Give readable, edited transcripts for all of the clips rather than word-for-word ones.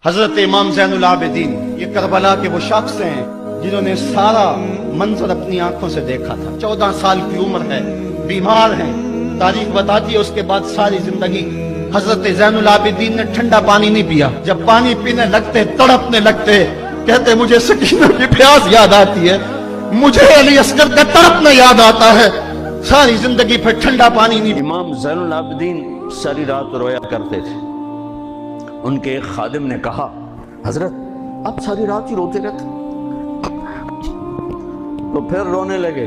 حضرت امام زین العابدین یہ کربلا کے وہ شخص ہیں جنہوں نے سارا منظر اپنی آنکھوں سے دیکھا تھا۔ 14 سال کی عمر ہے، بیمار ہیں، تاریخ بتاتی ہے اس کے بعد ساری زندگی حضرت زین العابدین نے ٹھنڈا پانی نہیں پیا۔ جب پانی پینے لگتے تڑپنے لگتے، کہتے مجھے سکینہ کی پیاس یاد آتی ہے، مجھے علی اصغر کا تڑپنا یاد آتا ہے، ساری زندگی پھر ٹھنڈا پانی نہیں۔ امام زین العابدین ساری رات رویا کرتے تھے۔ ان کے ایک خادم نے کہا، حضرت آپ ساری رات ہی روتے رہتے؟ تو پھر رونے لگے،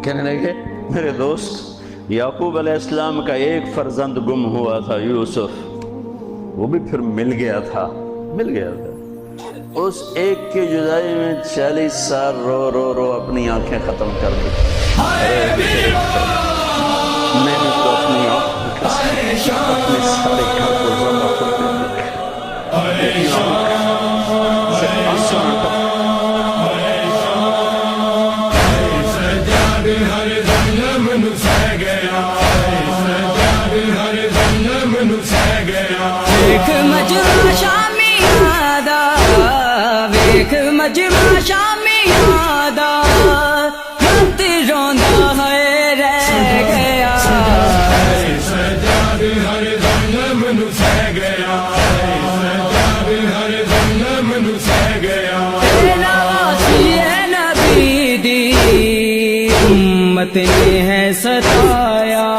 کہنے لگے میرے دوست یعقوب علیہ السلام کا ایک فرزند گم ہوا تھا، یوسف، وہ بھی پھر مل گیا تھا۔ اس ایک کی جدائی میں 40 سال رو رو رو اپنی آنکھیں ختم کر دی۔ میں نے تو اپنی اپنے سارے گھر کو ضرور کرتے مجمع شامی یادا، ویکھ مجمع شامی یادا، رت روندا ہے رہ گیا، سجاد ہر دم منو سہ گیا، سجاد ہر دم منو سہ گیا، تیرا واسی ہے نبی دی امت نے ہے ستایا۔